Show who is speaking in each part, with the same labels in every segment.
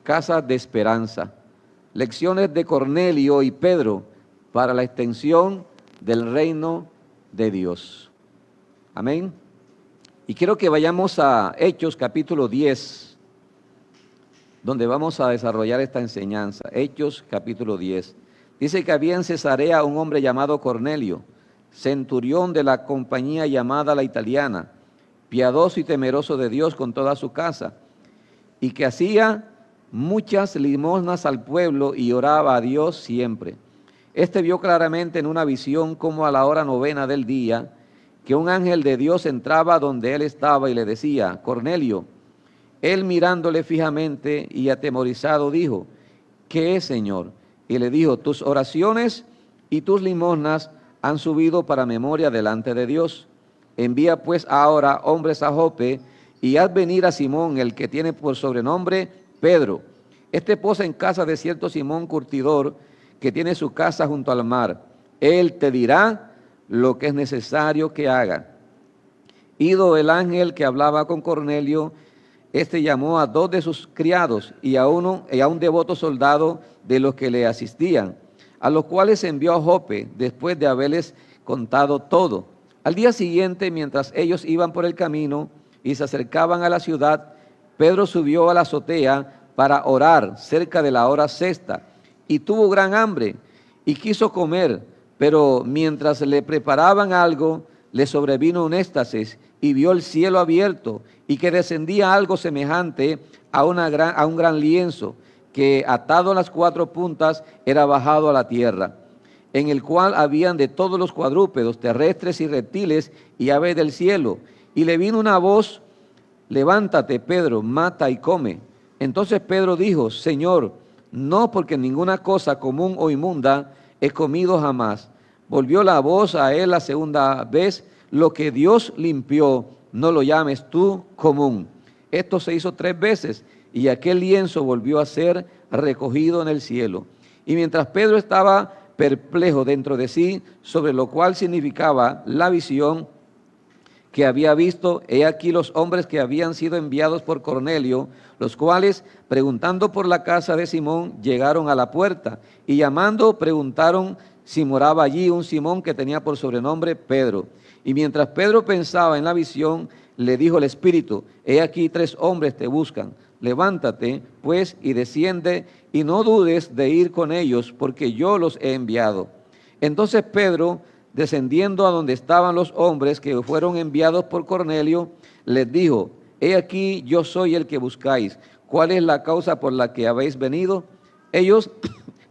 Speaker 1: casa de esperanza. Lecciones de Cornelio y Pedro para la extensión del reino de Dios. Amén. Y quiero que vayamos a Hechos capítulo 10, donde vamos a desarrollar esta enseñanza. Hechos capítulo 10. Dice que había en Cesarea un hombre llamado Cornelio, centurión de la compañía llamada La Italiana, piadoso y temeroso de Dios con toda su casa, y que hacía muchas limosnas al pueblo y oraba a Dios siempre. Este vio claramente en una visión como a la hora 9 del día, que un ángel de Dios entraba donde él estaba y le decía: Cornelio. Él mirándole fijamente y atemorizado dijo: ¿qué es, Señor? Y le dijo: tus oraciones y tus limosnas han subido para memoria delante de Dios. Envía pues ahora hombres a Jope y haz venir a Simón, el que tiene por sobrenombre Pedro. Este posa en casa de cierto Simón curtidor, que tiene su casa junto al mar. Él te dirá lo que es necesario que haga. Ido el ángel que hablaba con Cornelio, este llamó a 2 de sus criados y a un devoto soldado de los que le asistían, a los cuales envió a Jope después de haberles contado todo. Al día siguiente, mientras ellos iban por el camino y se acercaban a la ciudad, Pedro subió a la azotea para orar cerca de la hora sexta, y tuvo gran hambre y quiso comer, pero mientras le preparaban algo, le sobrevino un éxtasis y vio el cielo abierto y que descendía algo semejante a un gran lienzo que, atado a las 4 puntas, era bajado a la tierra, en el cual habían de todos los cuadrúpedos, terrestres y reptiles y aves del cielo. Y le vino una voz: levántate, Pedro, mata y come. Entonces Pedro dijo: Señor, no, porque ninguna cosa común o inmunda he comido jamás. Volvió la voz a él la segunda vez: lo que Dios limpió, no lo llames tú común. Esto se hizo 3 veces, y aquel lienzo volvió a ser recogido en el cielo. Y mientras Pedro estaba perplejo dentro de sí sobre lo cual significaba la visión que había visto, he aquí los hombres que habían sido enviados por Cornelio, los cuales, preguntando por la casa de Simón, llegaron a la puerta, y llamando preguntaron si moraba allí un Simón que tenía por sobrenombre Pedro. Y mientras Pedro pensaba en la visión, le dijo el Espíritu: he aquí 3 hombres te buscan. Levántate, pues, y desciende, y no dudes de ir con ellos, porque yo los he enviado. Entonces Pedro, descendiendo a donde estaban los hombres que fueron enviados por Cornelio, les dijo: he aquí yo soy el que buscáis. ¿Cuál es la causa por la que habéis venido? Ellos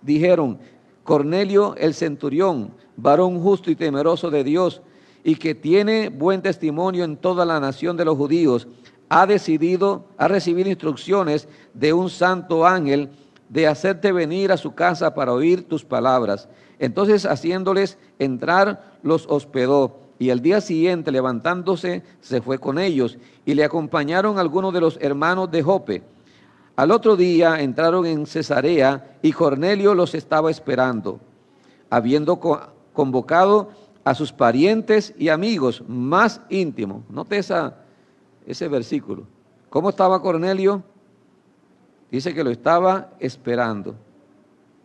Speaker 1: dijeron: Cornelio el centurión, varón justo y temeroso de Dios, y que tiene buen testimonio en toda la nación de los judíos, ha recibido instrucciones de un santo ángel de hacerte venir a su casa para oír tus palabras. Entonces, haciéndoles entrar, los hospedó, y al día siguiente, levantándose, se fue con ellos, y le acompañaron algunos de los hermanos de Jope. Al otro día entraron en Cesarea, y Cornelio los estaba esperando, habiendo convocado a sus parientes y amigos más íntimos. Note ese versículo. ¿Cómo estaba Cornelio? Dice que lo estaba esperando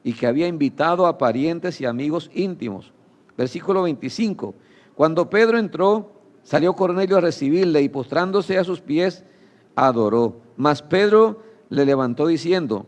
Speaker 1: y que había invitado a parientes y amigos íntimos. Versículo 25. Cuando Pedro entró, salió Cornelio a recibirle y postrándose a sus pies, adoró. Mas Pedro le levantó diciendo: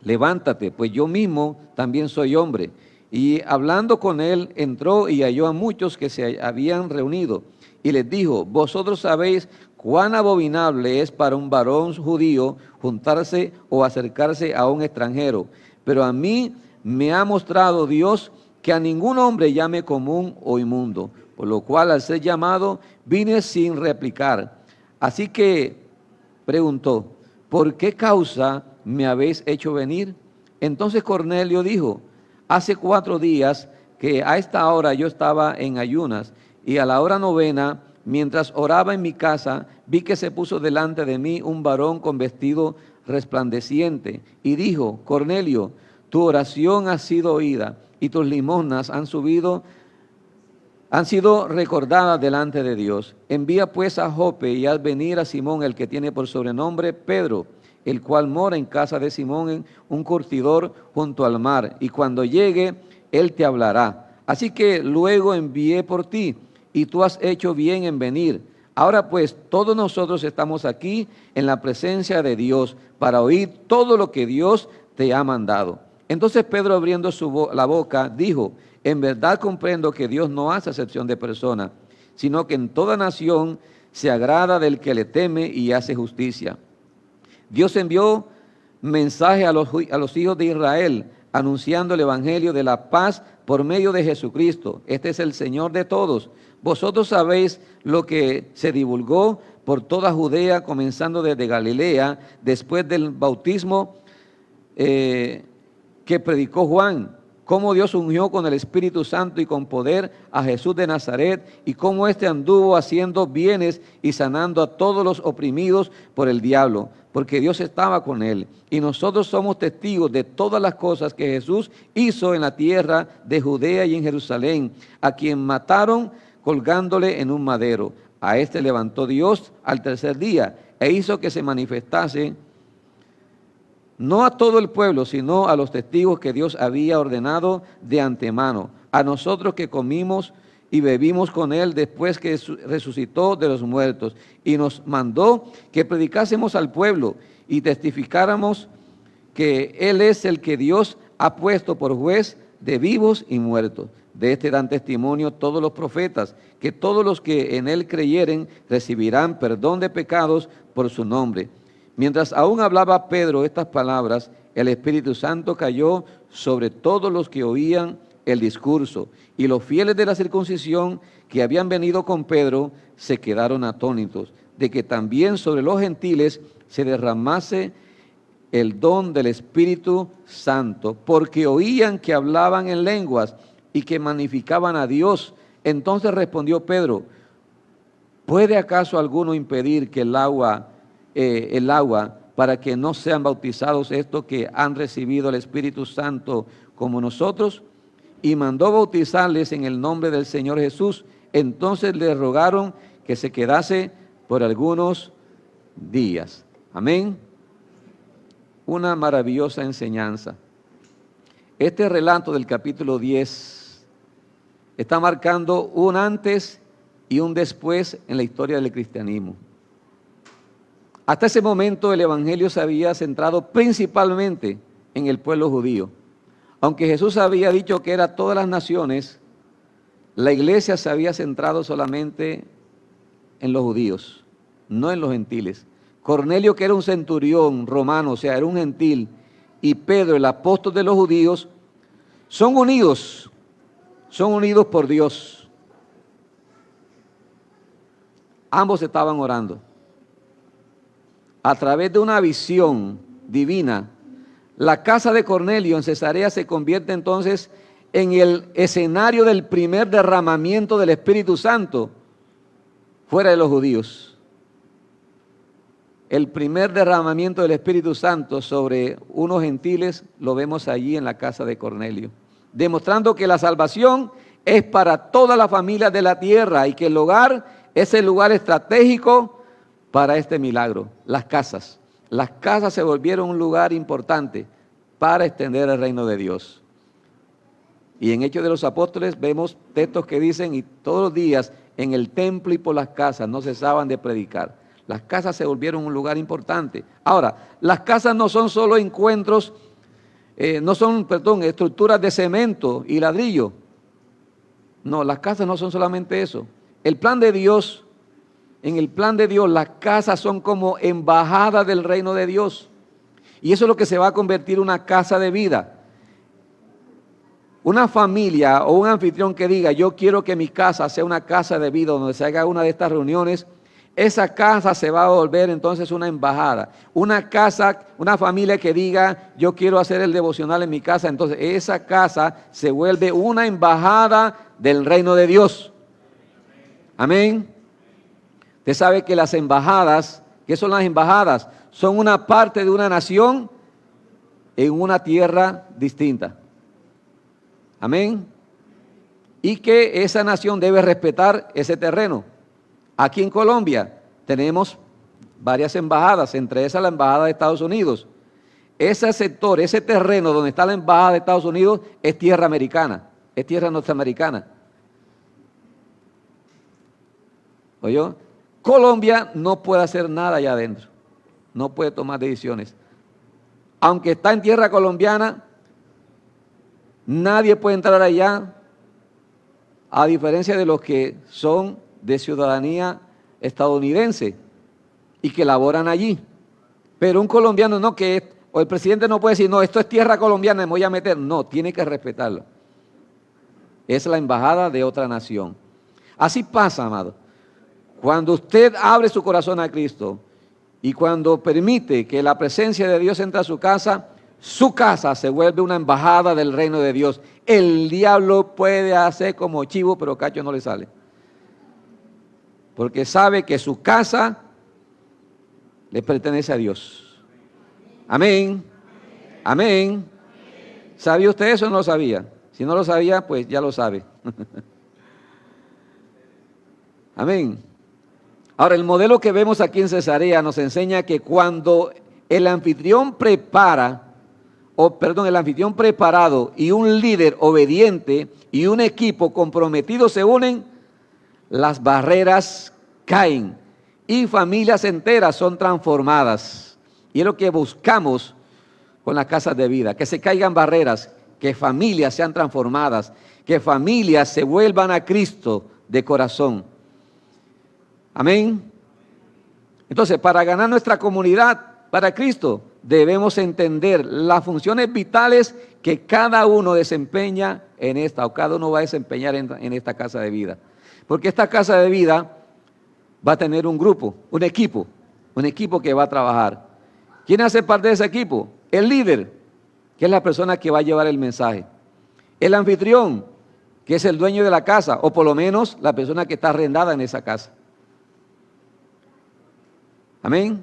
Speaker 1: levántate, pues yo mismo también soy hombre. Y hablando con él, entró y halló a muchos que se habían reunido. Y les dijo: vosotros sabéis cuán abominable es para un varón judío juntarse o acercarse a un extranjero. Pero a mí me ha mostrado Dios que a ningún hombre llame común o inmundo. Por lo cual, al ser llamado, vine sin replicar. Así que preguntó: ¿por qué causa me habéis hecho venir? Entonces Cornelio dijo: hace 4 días que a esta hora yo estaba en ayunas, y a la hora 9, mientras oraba en mi casa, vi que se puso delante de mí un varón con vestido resplandeciente, y dijo: Cornelio, tu oración ha sido oída, y tus limosnas han sido recordadas delante de Dios. Envía pues a Jope y haz venir a Simón, el que tiene por sobrenombre Pedro. el cual mora en casa de Simón, un curtidor junto al mar, y cuando llegue, él te hablará. Así que luego envié por ti, y tú has hecho bien en venir. Ahora pues, todos nosotros estamos aquí en la presencia de Dios para oír todo lo que Dios te ha mandado. Entonces Pedro, abriendo la boca, dijo: en verdad comprendo que Dios no hace acepción de personas, sino que en toda nación se agrada del que le teme y hace justicia. Dios envió mensaje a los hijos de Israel, anunciando el evangelio de la paz por medio de Jesucristo. Este es el Señor de todos. Vosotros sabéis lo que se divulgó por toda Judea, comenzando desde Galilea, después del bautismo que predicó Juan, cómo Dios ungió con el Espíritu Santo y con poder a Jesús de Nazaret, y cómo éste anduvo haciendo bienes y sanando a todos los oprimidos por el diablo, porque Dios estaba con él. Y nosotros somos testigos de todas las cosas que Jesús hizo en la tierra de Judea y en Jerusalén, a quien mataron colgándole en un madero. A este levantó Dios al tercer día e hizo que se manifestase no a todo el pueblo, sino a los testigos que Dios había ordenado de antemano, a nosotros que comimos y bebimos con él después que resucitó de los muertos, y nos mandó que predicásemos al pueblo y testificáramos que él es el que Dios ha puesto por juez de vivos y muertos. De este dan testimonio todos los profetas, que todos los que en él creyeren recibirán perdón de pecados por su nombre. Mientras aún hablaba Pedro estas palabras, el Espíritu Santo cayó sobre todos los que oían el discurso, y los fieles de la circuncisión que habían venido con Pedro se quedaron atónitos de que también sobre los gentiles se derramase el don del Espíritu Santo, porque oían que hablaban en lenguas y que magnificaban a Dios. Entonces respondió Pedro: ¿puede acaso alguno impedir que el agua para que no sean bautizados estos que han recibido el Espíritu Santo como nosotros? Y mandó bautizarles en el nombre del Señor Jesús. Entonces le rogaron que se quedase por algunos días. Amén. Una maravillosa enseñanza. Este relato del capítulo 10 está marcando un antes y un después en la historia del cristianismo. Hasta ese momento el evangelio se había centrado principalmente en el pueblo judío. Aunque Jesús había dicho que era todas las naciones, la iglesia se había centrado solamente en los judíos, no en los gentiles. Cornelio, que era un centurión romano, o sea, era un gentil, y Pedro, el apóstol de los judíos, son unidos por Dios. Ambos estaban orando. A través de una visión divina, la casa de Cornelio en Cesarea se convierte entonces en el escenario del primer derramamiento del Espíritu Santo fuera de los judíos. El primer derramamiento del Espíritu Santo sobre unos gentiles lo vemos allí en la casa de Cornelio, demostrando que la salvación es para toda la familia de la tierra y que el hogar es el lugar estratégico para este milagro. Las casas se volvieron un lugar importante para extender el reino de Dios. Y en Hechos de los Apóstoles vemos textos que dicen: y todos los días en el templo y por las casas no cesaban de predicar. Las casas se volvieron un lugar importante. Ahora, las casas no son solo encuentros, estructuras de cemento y ladrillo. No, las casas no son solamente eso. En el plan de Dios, las casas son como embajadas del reino de Dios. Y eso es lo que se va a convertir en una casa de vida. Una familia o un anfitrión que diga: yo quiero que mi casa sea una casa de vida donde se haga una de estas reuniones, esa casa se va a volver entonces una embajada. Una familia que diga: yo quiero hacer el devocional en mi casa, entonces esa casa se vuelve una embajada del reino de Dios. Amén. Usted sabe que las embajadas, ¿qué son las embajadas? Son una parte de una nación en una tierra distinta. Amén. Y que esa nación debe respetar ese terreno. Aquí en Colombia tenemos varias embajadas, entre esas la embajada de Estados Unidos. Ese sector, ese terreno donde está la embajada de Estados Unidos es tierra americana, es tierra norteamericana. ¿Oyó? Colombia no puede hacer nada allá adentro, no puede tomar decisiones. Aunque está en tierra colombiana, nadie puede entrar allá, a diferencia de los que son de ciudadanía estadounidense y que laboran allí. Pero un colombiano no, o el presidente no puede decir, no, esto es tierra colombiana, me voy a meter. No, tiene que respetarlo. Es la embajada de otra nación. Así pasa, amado. Cuando usted abre su corazón a Cristo y cuando permite que la presencia de Dios entre a su casa se vuelve una embajada del reino de Dios. El diablo puede hacer como chivo, pero cacho no le sale. Porque sabe que su casa le pertenece a Dios. Amén. Amén. ¿Sabía usted eso o no lo sabía? Si no lo sabía, pues ya lo sabe. Amén. Ahora, el modelo que vemos aquí en Cesarea nos enseña que cuando el anfitrión preparado y un líder obediente y un equipo comprometido se unen, las barreras caen y familias enteras son transformadas. Y es lo que buscamos con las casas de vida, que se caigan barreras, que familias sean transformadas, que familias se vuelvan a Cristo de corazón. Amén. Entonces, para ganar nuestra comunidad para Cristo, debemos entender las funciones vitales que cada uno desempeña cada uno va a desempeñar en esta casa de vida. Porque esta casa de vida va a tener un grupo, un equipo que va a trabajar. ¿Quién hace parte de ese equipo? El líder, que es la persona que va a llevar el mensaje. El anfitrión, que es el dueño de la casa, o por lo menos la persona que está arrendada en esa casa. Amén.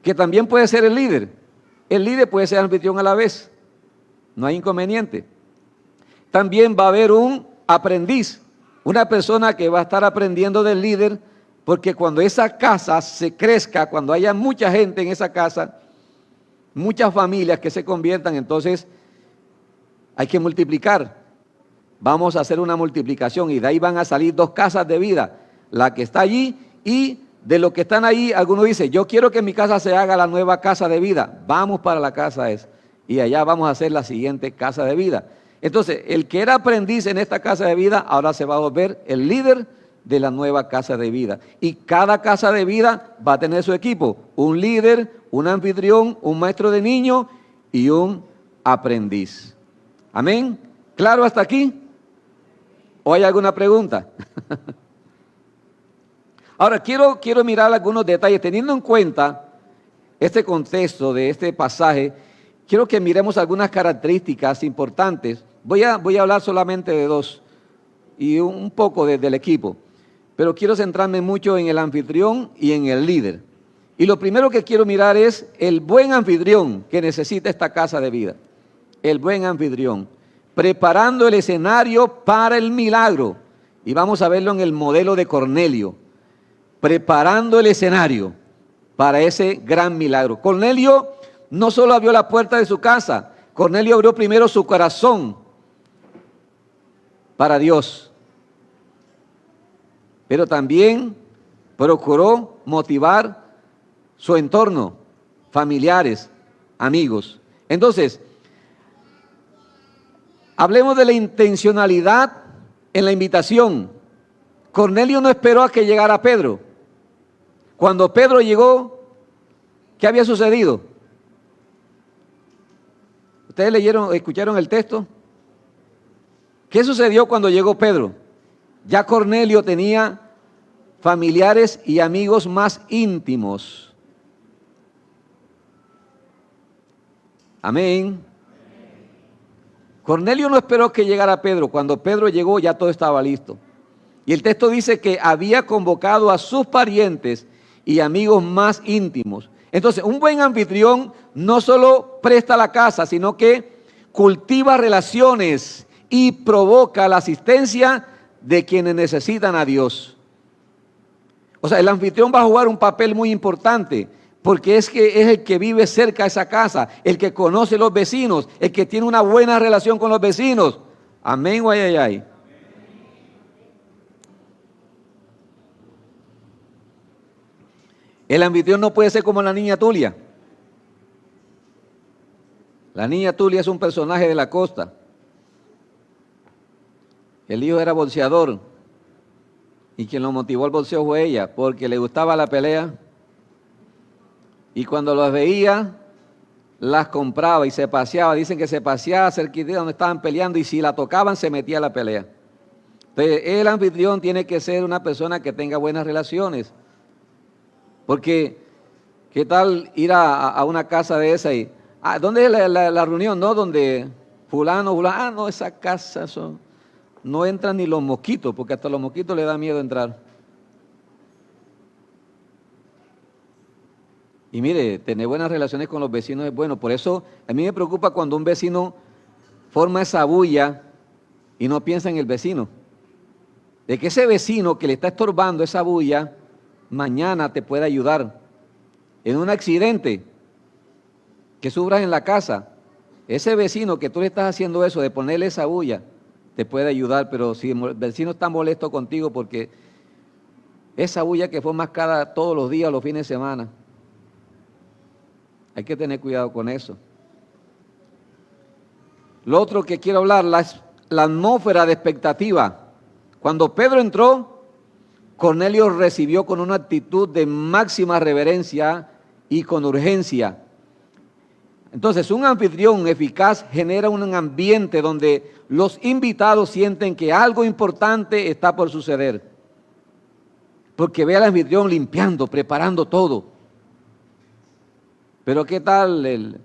Speaker 1: Que también puede ser el líder. El líder puede ser anfitrión a la vez. No hay inconveniente. También va a haber un aprendiz, una persona que va a estar aprendiendo del líder, porque cuando esa casa se crezca, cuando haya mucha gente en esa casa, muchas familias que se conviertan, entonces hay que multiplicar. Vamos a hacer una multiplicación y de ahí van a salir 2 casas de vida, la que está allí y de los que están ahí, algunos dicen, yo quiero que en mi casa se haga la nueva casa de vida. Vamos para la casa esa y allá vamos a hacer la siguiente casa de vida. Entonces, el que era aprendiz en esta casa de vida, ahora se va a volver el líder de la nueva casa de vida. Y cada casa de vida va a tener su equipo, un líder, un anfitrión, un maestro de niños y un aprendiz. Amén. ¿Claro hasta aquí? ¿O hay alguna pregunta? Ahora, quiero mirar algunos detalles, teniendo en cuenta este contexto de este pasaje, quiero que miremos algunas características importantes. Voy a hablar solamente de 2 y un poco del equipo, pero quiero centrarme mucho en el anfitrión y en el líder. Y lo primero que quiero mirar es el buen anfitrión que necesita esta casa de vida. El buen anfitrión, preparando el escenario para el milagro. Y vamos a verlo en el modelo de Cornelio. Preparando el escenario para ese gran milagro. Cornelio no solo abrió la puerta de su casa, Cornelio abrió primero su corazón para Dios, pero también procuró motivar su entorno, familiares, amigos. Entonces, hablemos de la intencionalidad en la invitación. Cornelio no esperó a que llegara Pedro. Cuando Pedro llegó, ¿qué había sucedido? ¿Ustedes escucharon el texto? ¿Qué sucedió cuando llegó Pedro? Ya Cornelio tenía familiares y amigos más íntimos. Amén. Cornelio no esperó que llegara Pedro. Cuando Pedro llegó, ya todo estaba listo. Y el texto dice que había convocado a sus parientes y amigos más íntimos. Entonces, un buen anfitrión no solo presta la casa, sino que cultiva relaciones y provoca la asistencia de quienes necesitan a Dios. O sea, el anfitrión va a jugar un papel muy importante, porque es el que vive cerca de esa casa, el que conoce los vecinos, el que tiene una buena relación con los vecinos. Amén o ay, ay, ay. El anfitrión no puede ser como la niña Tulia. La niña Tulia es un personaje de la costa. El hijo era boxeador y quien lo motivó al boxeo fue ella, porque le gustaba la pelea y cuando las veía, las compraba y se paseaba. Dicen que se paseaba cerquita de donde estaban peleando y si la tocaban se metía a la pelea. Entonces, el anfitrión tiene que ser una persona que tenga buenas relaciones. Porque, ¿qué tal ir a una casa de esa y, ¿dónde es la reunión? No, donde fulano, no, esa casa no entran ni los mosquitos, porque hasta los mosquitos le da miedo entrar. Y mire, tener buenas relaciones con los vecinos es bueno. Por eso a mí me preocupa cuando un vecino forma esa bulla y no piensa en el vecino. De que ese vecino que le está estorbando esa bulla, mañana te puede ayudar. En un accidente que sufras en la casa, ese vecino que tú le estás haciendo eso, de ponerle esa bulla, te puede ayudar. Pero si el vecino está molesto contigo porque esa bulla que formas todos los días, los fines de semana, hay que tener cuidado con eso. Lo otro que quiero hablar, la atmósfera de expectativa. Cuando Pedro entró, Cornelio recibió con una actitud de máxima reverencia y con urgencia. Entonces, un anfitrión eficaz genera un ambiente donde los invitados sienten que algo importante está por suceder. Porque ve al anfitrión limpiando, preparando todo. Pero ¿qué tal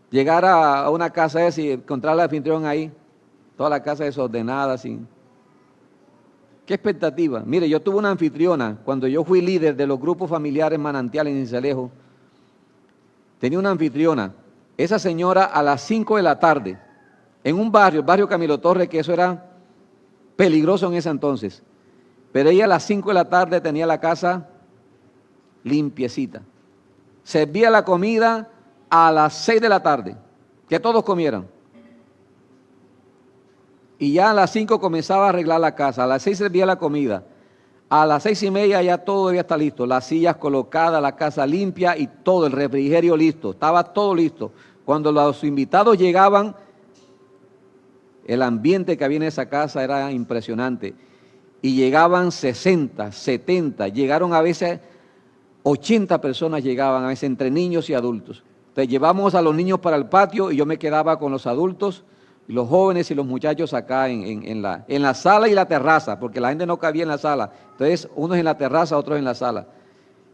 Speaker 1: llegar a una casa esa y encontrar al anfitrión ahí? Toda la casa desordenada, sin... ¿Qué expectativa? Mire, yo tuve una anfitriona cuando yo fui líder de los grupos familiares Manantial en Cincelejo. Tenía una anfitriona. Esa señora a las 5 de la tarde, en un barrio, el barrio Camilo Torres, que eso era peligroso en ese entonces. Pero ella a las 5 de la tarde tenía la casa limpiecita. Servía la comida a las 6 de la tarde, que todos comieran. Y ya a las 5 comenzaba a arreglar la casa, a las 6 servía la comida, a las 6:30 ya todo debía estar listo, las sillas colocadas, la casa limpia y todo, el refrigerio listo, estaba todo listo. Cuando los invitados llegaban, el ambiente que había en esa casa era impresionante. Y llegaban 60, 70, llegaron a veces 80 personas llegaban, a veces entre niños y adultos. Entonces llevamos a los niños para el patio y yo me quedaba con los adultos, los jóvenes y los muchachos acá en la sala y la terraza, porque la gente no cabía en la sala. Entonces, unos en la terraza, otros en la sala.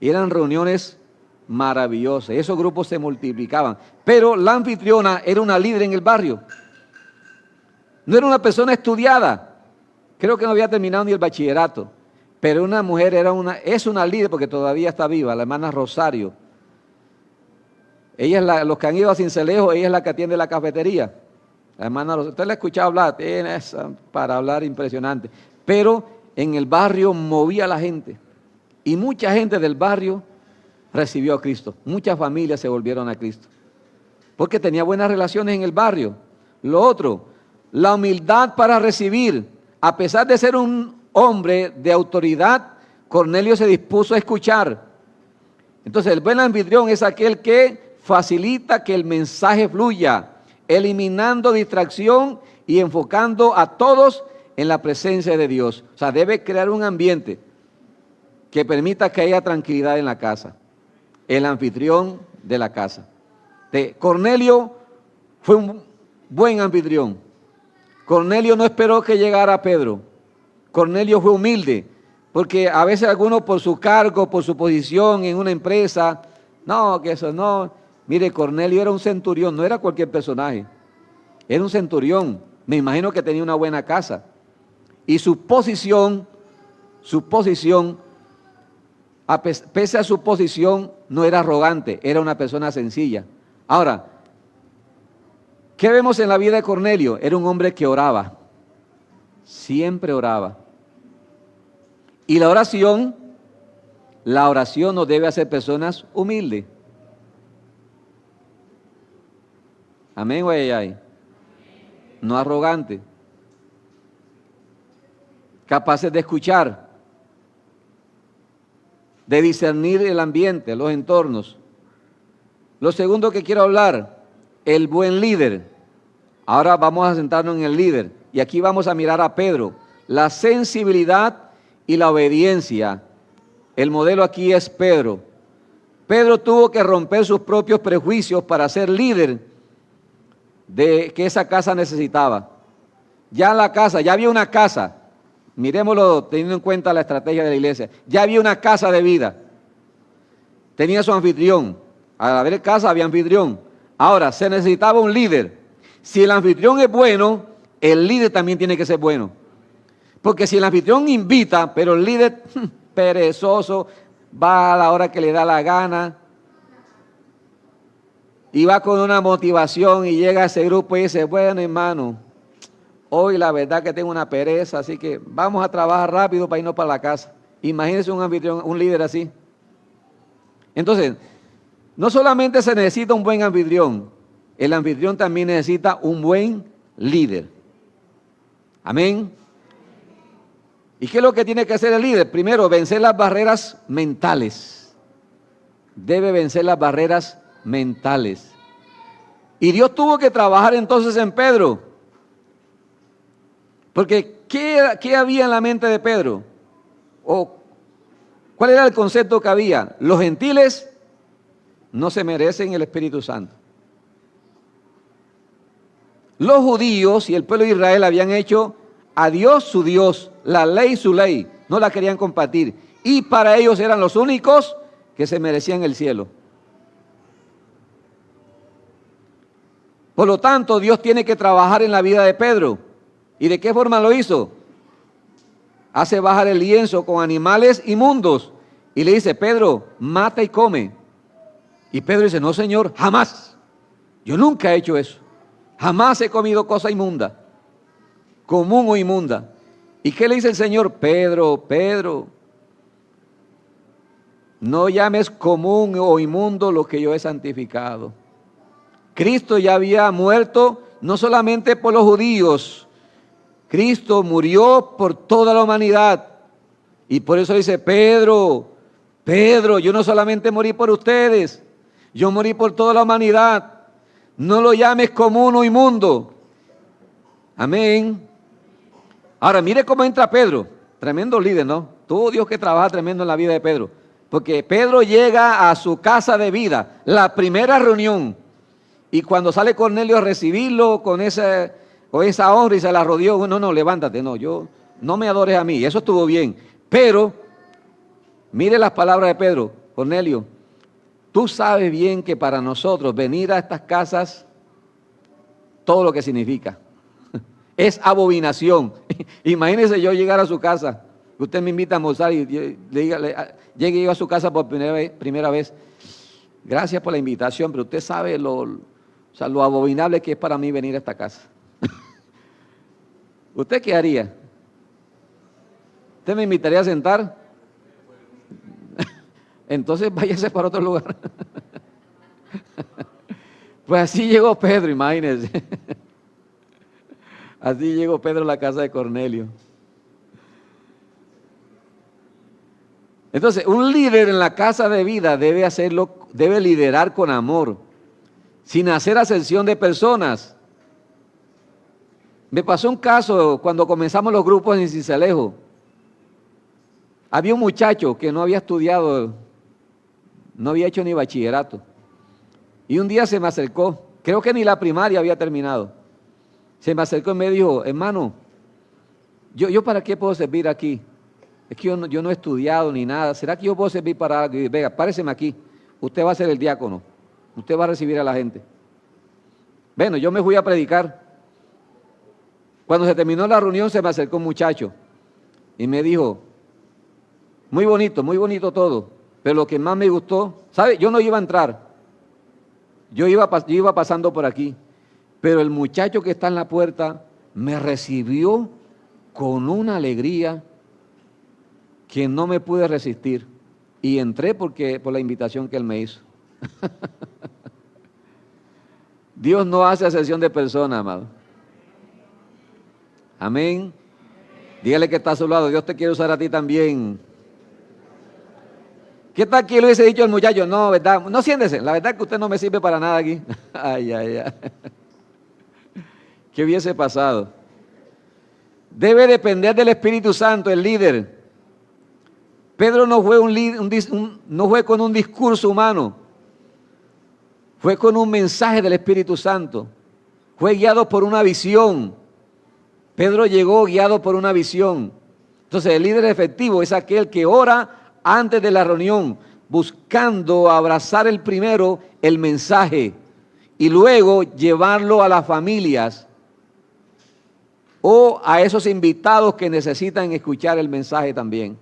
Speaker 1: Y eran reuniones maravillosas. Esos grupos se multiplicaban. Pero la anfitriona era una líder en el barrio. No era una persona estudiada. Creo que no había terminado ni el bachillerato. Pero una mujer es una líder porque todavía está viva, la hermana Rosario. Ella es los que han ido a Cincelejo, ella es la que atiende la cafetería. La hermana Rosario, usted la ha escuchado hablar, tiene esa para hablar impresionante. Pero en el barrio movía a la gente. Y mucha gente del barrio recibió a Cristo. Muchas familias se volvieron a Cristo. Porque tenía buenas relaciones en el barrio. Lo otro, la humildad para recibir. A pesar de ser un hombre de autoridad, Cornelio se dispuso a escuchar. Entonces el buen anfitrión es aquel que facilita que el mensaje fluya, eliminando distracción y enfocando a todos en la presencia de Dios. O sea, debe crear un ambiente que permita que haya tranquilidad en la casa. El anfitrión de la casa. Cornelio fue un buen anfitrión. Cornelio no esperó que llegara Pedro. Cornelio fue humilde, porque a veces algunos por su cargo, por su posición en una empresa, no, que eso no. Mire, Cornelio era un centurión, no era cualquier personaje. Era un centurión. Me imagino que tenía una buena casa. Y su posición, pese a su posición, no era arrogante, era una persona sencilla. Ahora, ¿qué vemos en la vida de Cornelio? Era un hombre que oraba, siempre oraba. Y la oración la oración nos debe hacer personas humildes. Amén, güey. No arrogantes. Capaces de escuchar, de discernir el ambiente, los entornos. Lo segundo que quiero hablar, el buen líder. Ahora vamos a centrarnos en el líder. Y aquí vamos a mirar a Pedro. La sensibilidad y la obediencia. El modelo aquí es Pedro. Pedro tuvo que romper sus propios prejuicios para ser líder de que esa casa necesitaba. Ya había una casa. Miremoslo teniendo en cuenta la estrategia de la iglesia. Ya había una casa de vida. Tenía su anfitrión. Al haber casa había anfitrión. Ahora, se necesitaba un líder. Si el anfitrión es bueno, el líder también tiene que ser bueno. Porque si el anfitrión invita, pero el líder perezoso, va a la hora que le da la gana, y va con una motivación y llega a ese grupo y dice, bueno hermano, hoy la verdad que tengo una pereza, así que vamos a trabajar rápido para irnos para la casa. Imagínense un anfitrión, un líder así. Entonces, no solamente se necesita un buen anfitrión, el anfitrión también necesita un buen líder. Amén. ¿Y qué es lo que tiene que hacer el líder? Primero, vencer las barreras mentales. Debe vencer las barreras mentales. Y Dios tuvo que trabajar entonces en Pedro. Porque, ¿qué había en la mente de Pedro? ¿O cuál era el concepto que había? Los gentiles no se merecen el Espíritu Santo. Los judíos y el pueblo de Israel habían hecho a Dios su Dios, la ley su ley, no la querían compartir. Y para ellos eran los únicos que se merecían el cielo. Por lo tanto, Dios tiene que trabajar en la vida de Pedro. ¿Y de qué forma lo hizo? Hace bajar el lienzo con animales inmundos y le dice, Pedro, mata y come. Y Pedro dice, no Señor, jamás. Yo nunca he hecho eso. Jamás he comido cosa inmunda, común o inmunda. ¿Y qué le dice el Señor? Pedro, no llames común o inmundo lo que yo he santificado. Cristo ya había muerto no solamente por los judíos, Cristo murió por toda la humanidad. Y por eso dice, Pedro, yo no solamente morí por ustedes, yo morí por toda la humanidad. No lo llames común o inmundo. Amén. Ahora, mire cómo entra Pedro. Tremendo líder, ¿no? Tuvo Dios que trabaja tremendo en la vida de Pedro. Porque Pedro llega a su casa de vida, la primera reunión. Y cuando sale Cornelio a recibirlo con esa honra y se la rodeó, no, levántate, no me adores a mí. Eso estuvo bien. Pero, mire las palabras de Pedro. Cornelio, tú sabes bien que para nosotros venir a estas casas, todo lo que significa, es abominación. Imagínese yo llegar a su casa, usted me invita a almorzar y llegue yo a su casa por primera vez. Gracias por la invitación, pero usted sabe lo abominable que es para mí venir a esta casa. ¿Usted qué haría? ¿Usted me invitaría a sentar? Entonces váyase para otro lugar. Pues así llegó Pedro, imagínense. Así llegó Pedro a la casa de Cornelio. Entonces, un líder en la casa de vida debe liderar con amor, sin hacer acepción de personas. Me pasó un caso cuando comenzamos los grupos en Cincelejo. Había un muchacho que no había estudiado, no había hecho ni bachillerato. Y un día se me acercó, creo que ni la primaria había terminado. Se me acercó y me dijo, hermano, ¿yo para qué puedo servir aquí? Es que yo no he estudiado ni nada. ¿Será que yo puedo servir para algo? Y venga, páreseme aquí. Usted va a ser el diácono. Usted va a recibir a la gente. Bueno, yo me fui a predicar. Cuando se terminó la reunión se me acercó un muchacho y me dijo, muy bonito todo, pero lo que más me gustó, ¿sabe? Yo no iba a entrar. Yo iba pasando por aquí, pero el muchacho que está en la puerta me recibió con una alegría que no me pude resistir. Y entré por la invitación que él me hizo. Dios no hace acepción de personas, amado. Amén. Dígale que está a su lado, Dios te quiere usar a ti también. ¿Qué tal que le hubiese dicho al muchacho? No, ¿verdad? No, siéntese, la verdad es que usted no me sirve para nada aquí. Ay, ay, ay. ¿Qué hubiese pasado? Debe depender del Espíritu Santo, el líder. Pedro no fue, no fue con un discurso humano, fue con un mensaje del Espíritu Santo. Fue guiado por una visión. Pedro llegó guiado por una visión. Entonces el líder efectivo es aquel que ora antes de la reunión, buscando abrazar primero el mensaje y luego llevarlo a las familias o a esos invitados que necesitan escuchar el mensaje también.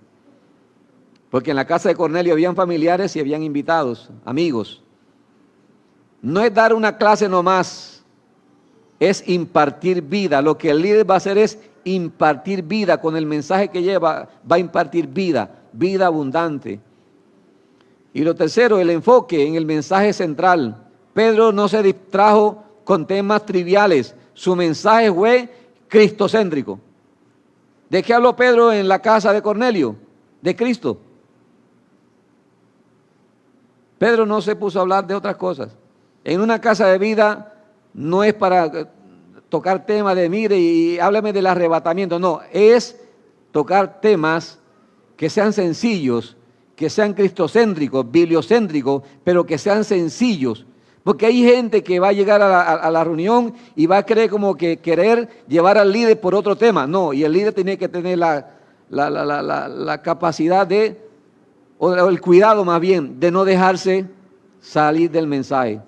Speaker 1: Porque en la casa de Cornelio habían familiares y habían invitados, amigos. No es dar una clase nomás, es impartir vida. Lo que el líder va a hacer es impartir vida. Con el mensaje que lleva, va a impartir vida, vida abundante. Y lo tercero, el enfoque en el mensaje central. Pedro no se distrajo con temas triviales. Su mensaje fue cristocéntrico. ¿De qué habló Pedro en la casa de Cornelio? De Cristo. Pedro no se puso a hablar de otras cosas. En una casa de vida no es para tocar temas de mire y háblame del arrebatamiento. No, es tocar temas que sean sencillos, que sean cristocéntricos, bibliocéntricos, pero que sean sencillos. Porque hay gente que va a llegar a la reunión y va a querer como que querer llevar al líder por otro tema. No, y el líder tiene que tener la capacidad o el cuidado más bien, de no dejarse salir del mensaje.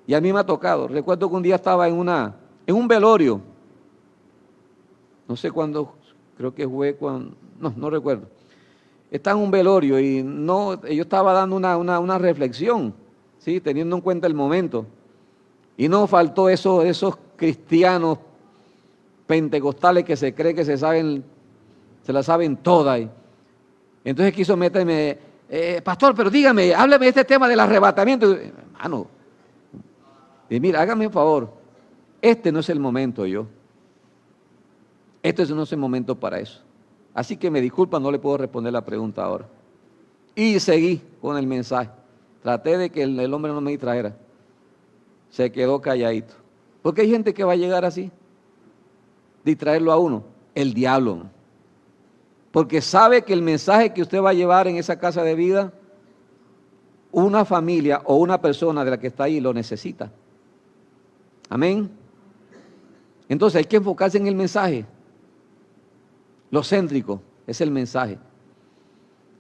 Speaker 1: Y a mí me ha tocado. Recuerdo que un día estaba en un velorio. No sé cuándo, creo que fue cuando, no recuerdo. Estaba en un velorio y yo estaba dando una reflexión, ¿sí? Teniendo en cuenta el momento. Y no faltó esos cristianos pentecostales que se creen que se la saben todas. Entonces quiso meterme, pastor, pero dígame, háblame de este tema del arrebatamiento. Hermano, y mira, hágame un favor, este no es el momento este no es el momento para eso. Así que me disculpa, no le puedo responder la pregunta ahora. Y seguí con el mensaje. Traté de que el hombre no me distrajera. Se quedó calladito. Porque hay gente que va a llegar así, distraerlo a uno, el diablo. Porque sabe que el mensaje que usted va a llevar en esa casa de vida, una familia o una persona de la que está ahí lo necesita. Amén. Entonces hay que enfocarse en el mensaje. Lo céntrico es el mensaje.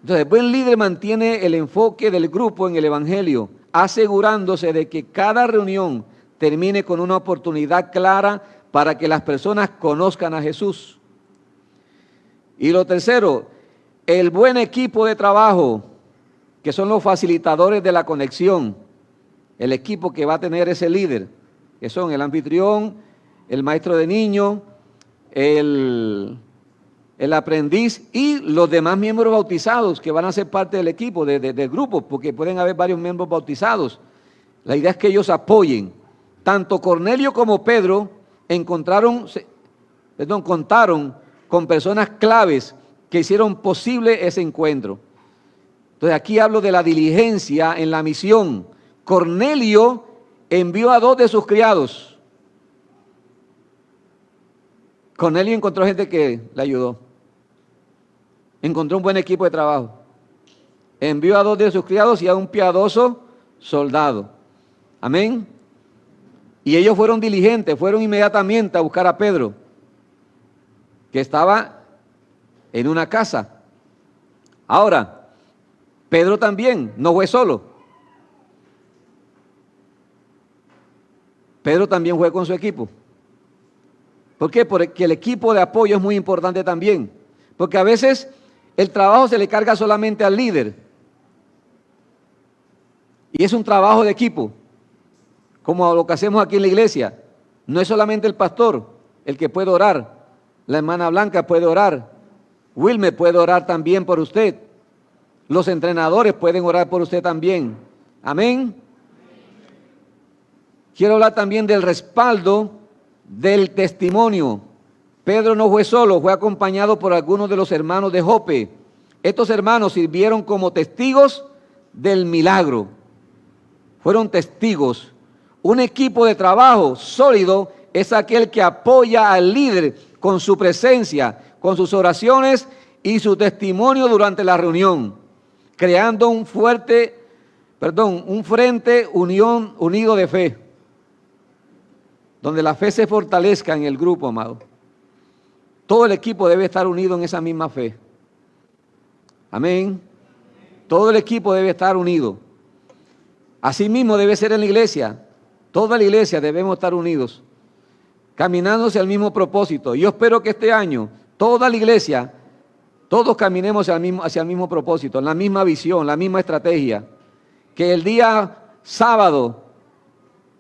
Speaker 1: Entonces el buen líder mantiene el enfoque del grupo en el evangelio, asegurándose de que cada reunión termine con una oportunidad clara para que las personas conozcan a Jesús. Y lo tercero, el buen equipo de trabajo, que son los facilitadores de la conexión, el equipo que va a tener ese líder, que son el anfitrión, el maestro de niños, el aprendiz y los demás miembros bautizados que van a ser parte del equipo, del grupo, porque pueden haber varios miembros bautizados. La idea es que ellos apoyen. Tanto Cornelio como Pedro contaron con personas claves que hicieron posible ese encuentro. Entonces aquí hablo de la diligencia en la misión. Cornelio envió a 2 de sus criados. Cornelio encontró gente que le ayudó. Encontró un buen equipo de trabajo. Envió a 2 de sus criados y a un piadoso soldado. Amén. Y ellos fueron diligentes, fueron inmediatamente a buscar a Pedro, que estaba en una casa. Ahora, Pedro también no fue solo. Pedro también fue con su equipo. ¿Por qué? Porque el equipo de apoyo es muy importante también. Porque a veces el trabajo se le carga solamente al líder. Y es un trabajo de equipo, como lo que hacemos aquí en la iglesia. No es solamente el pastor el que puede orar. La hermana Blanca puede orar. Wilmer puede orar también por usted. Los entrenadores pueden orar por usted también. Amén. Quiero hablar también del respaldo del testimonio. Pedro no fue solo, fue acompañado por algunos de los hermanos de Jope. Estos hermanos sirvieron como testigos del milagro. Fueron testigos. Un equipo de trabajo sólido es aquel que apoya al líder con su presencia, con sus oraciones y su testimonio durante la reunión, creando un frente unido de fe, donde la fe se fortalezca en el grupo, amado. Todo el equipo debe estar unido en esa misma fe. Amén. Todo el equipo debe estar unido. Así mismo debe ser en la iglesia. Toda la iglesia debemos estar unidos, caminando hacia el mismo propósito. Yo espero que este año, toda la iglesia, todos caminemos hacia el mismo propósito, la misma visión, la misma estrategia. Que el día sábado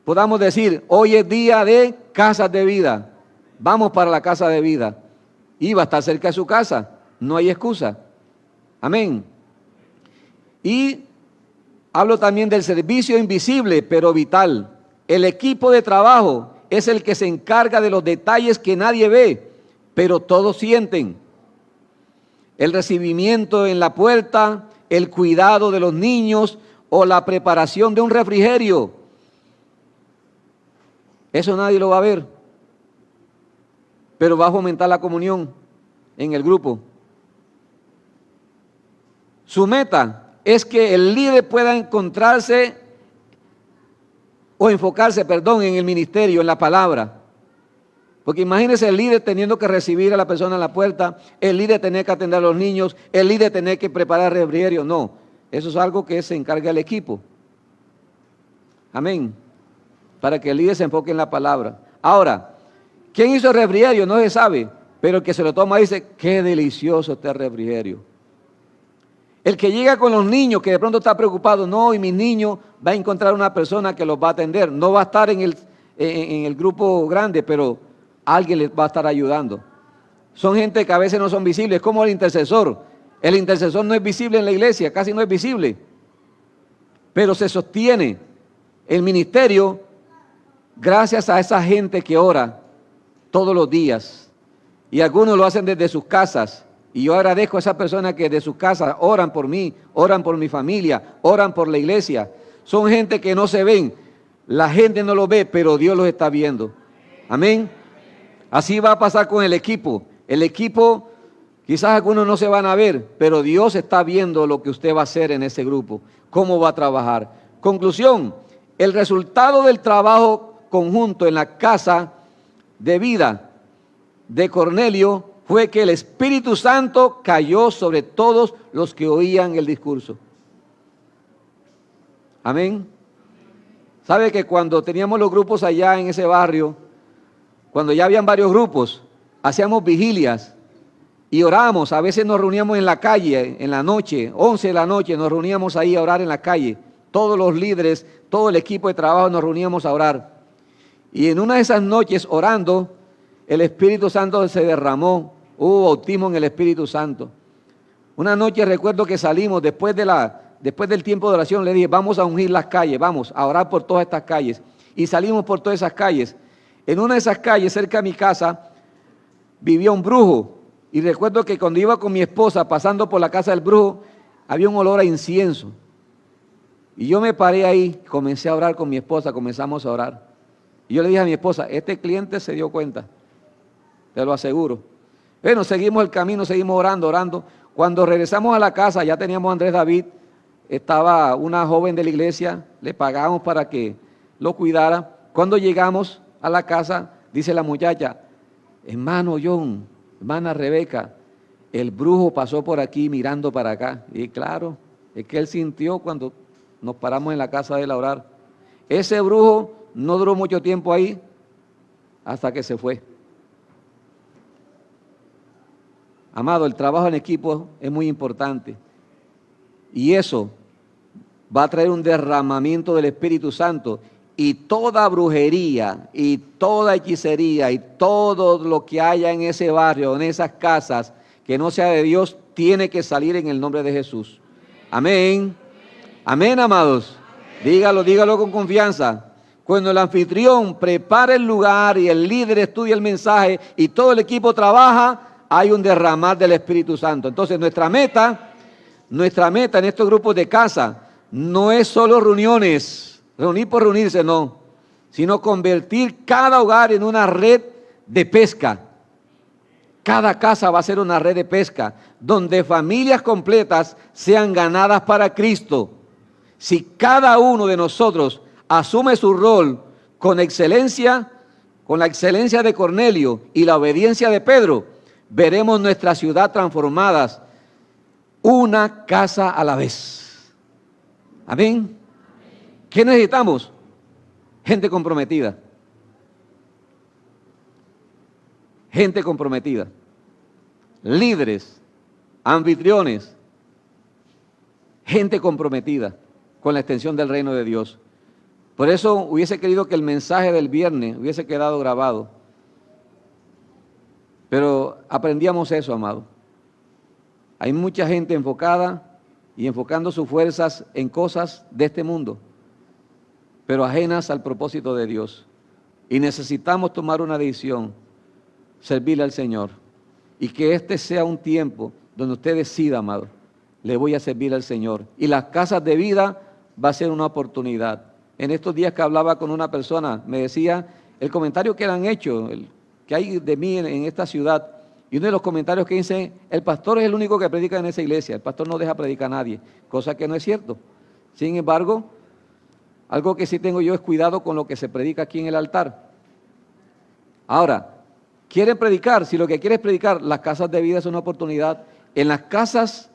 Speaker 1: podamos decir, hoy es día de casas de vida. Vamos para la casa de vida. Y va a estar cerca de su casa. No hay excusa. Amén. Y hablo también del servicio invisible, pero vital. El equipo de trabajo es el que se encarga de los detalles que nadie ve, pero todos sienten. El recibimiento en la puerta, el cuidado de los niños o la preparación de un refrigerio. Eso nadie lo va a ver, pero va a fomentar la comunión en el grupo. Su meta es que el líder pueda enfocarse en el ministerio, en la palabra. Porque imagínese el líder teniendo que recibir a la persona en la puerta, el líder tener que atender a los niños, el líder tener que preparar el refrigerio. No, eso es algo que se encarga el equipo. Amén. Para que el líder se enfoque en la palabra. Ahora, ¿quién hizo el refrigerio? No se sabe, pero el que se lo toma dice, qué delicioso este refrigerio. El que llega con los niños, que de pronto está preocupado, no, y mis niños, va a encontrar una persona que los va a atender. No va a estar en el grupo grande, pero alguien les va a estar ayudando. Son gente que a veces no son visibles, como el intercesor. El intercesor no es visible en la iglesia, casi no es visible, pero se sostiene el ministerio gracias a esa gente que ora todos los días. Y algunos lo hacen desde sus casas. Y yo agradezco a esas personas que de sus casas oran por mí, oran por mi familia, oran por la iglesia. Son gente que no se ven, la gente no lo ve, pero Dios los está viendo. Amén. Así va a pasar con el equipo. El equipo, quizás algunos no se van a ver, pero Dios está viendo lo que usted va a hacer en ese grupo, cómo va a trabajar. Conclusión, el resultado del trabajo conjunto en la casa de vida de Cornelio fue que el Espíritu Santo cayó sobre todos los que oían el discurso. Amén. ¿Sabe que cuando teníamos los grupos allá en ese barrio, cuando ya habían varios grupos, hacíamos vigilias y orábamos? A veces nos reuníamos en la calle, en la noche, 11 de la noche, nos reuníamos ahí a orar en la calle. Todos los líderes, todo el equipo de trabajo nos reuníamos a orar. Y en una de esas noches orando, el Espíritu Santo se derramó. Hubo bautismo en el Espíritu Santo. Una noche recuerdo que salimos después del tiempo de oración, le dije, vamos a ungir las calles, vamos a orar por todas estas calles. Y salimos por todas esas calles. En una de esas calles, cerca de mi casa, vivía un brujo. Y recuerdo que cuando iba con mi esposa pasando por la casa del brujo, había un olor a incienso. Y yo me paré ahí, comencé a orar con mi esposa, comenzamos a orar. Y yo le dije a mi esposa, este cliente se dio cuenta, te lo aseguro. Bueno, seguimos el camino, seguimos orando. Cuando regresamos a la casa, ya teníamos a Andrés David, estaba una joven de la iglesia, le pagamos para que lo cuidara. Cuando llegamos a la casa, dice la muchacha, hermano John, hermana Rebeca, el brujo pasó por aquí mirando para acá. Y claro, es que él sintió cuando nos paramos en la casa de él a orar. Ese brujo no duró mucho tiempo ahí hasta que se fue. Amado, el trabajo en equipo es muy importante y eso va a traer un derramamiento del Espíritu Santo, y toda brujería y toda hechicería y todo lo que haya en ese barrio, en esas casas, que no sea de Dios, tiene que salir en el nombre de Jesús. Amén. Amén, amados. Dígalo, dígalo con confianza. Cuando el anfitrión prepara el lugar y el líder estudia el mensaje y todo el equipo trabaja, hay un derramar del Espíritu Santo. Entonces nuestra meta en estos grupos de casa no es solo reuniones, reunir por reunirse, no, sino convertir cada hogar en una red de pesca. Cada casa va a ser una red de pesca, donde familias completas sean ganadas para Cristo. Si cada uno de nosotros asume su rol con excelencia, con la excelencia de Cornelio y la obediencia de Pedro, veremos nuestra ciudad transformadas, una casa a la vez. Amén. ¿Qué necesitamos? Gente comprometida. Gente comprometida. Líderes, anfitriones, gente comprometida con la extensión del reino de Dios. Por eso hubiese querido que el mensaje del viernes hubiese quedado grabado. Pero aprendíamos eso, amado. Hay mucha gente enfocada y enfocando sus fuerzas en cosas de este mundo, pero ajenas al propósito de Dios. Y necesitamos tomar una decisión, servirle al Señor. Y que este sea un tiempo donde usted decida, amado, le voy a servir al Señor. Y las casas de vida va a ser una oportunidad. En estos días que hablaba con una persona, me decía el comentario que le han hecho, que hay de mí en esta ciudad. Y uno de los comentarios que dice, el pastor es el único que predica en esa iglesia, el pastor no deja predicar a nadie, cosa que no es cierto. Sin embargo, algo que sí tengo yo es cuidado con lo que se predica aquí en el altar. Ahora, ¿quieren predicar? Si lo que quieren es predicar, las casas de vida es una oportunidad. En las casas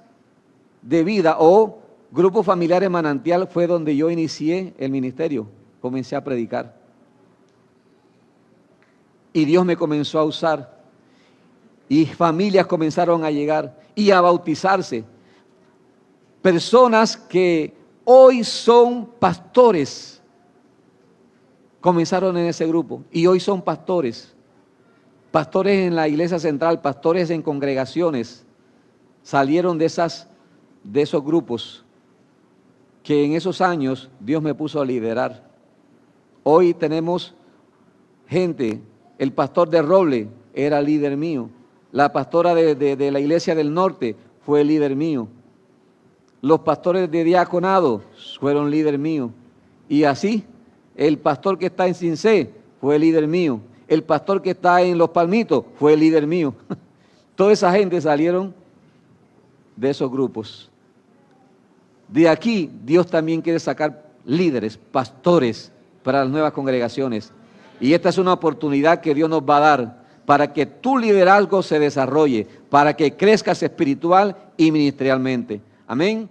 Speaker 1: de vida o grupos familiares manantial fue donde yo inicié el ministerio, comencé a predicar. Y Dios me comenzó a usar. Y familias comenzaron a llegar y a bautizarse. Personas que hoy son pastores comenzaron en ese grupo y hoy son pastores. Pastores en la iglesia central, pastores en congregaciones, salieron de esos grupos que en esos años Dios me puso a liderar. Hoy tenemos gente, el pastor de Roble era líder mío, la pastora de la iglesia del norte fue líder mío, los pastores de diaconado fueron líder mío, y así el pastor que está en Cincé fue líder mío, el pastor que está en Los Palmitos fue líder mío. Toda esa gente salieron de esos grupos. De aquí Dios también quiere sacar líderes, pastores para las nuevas congregaciones. Y esta es una oportunidad que Dios nos va a dar para que tu liderazgo se desarrolle, para que crezcas espiritual y ministerialmente. Amén.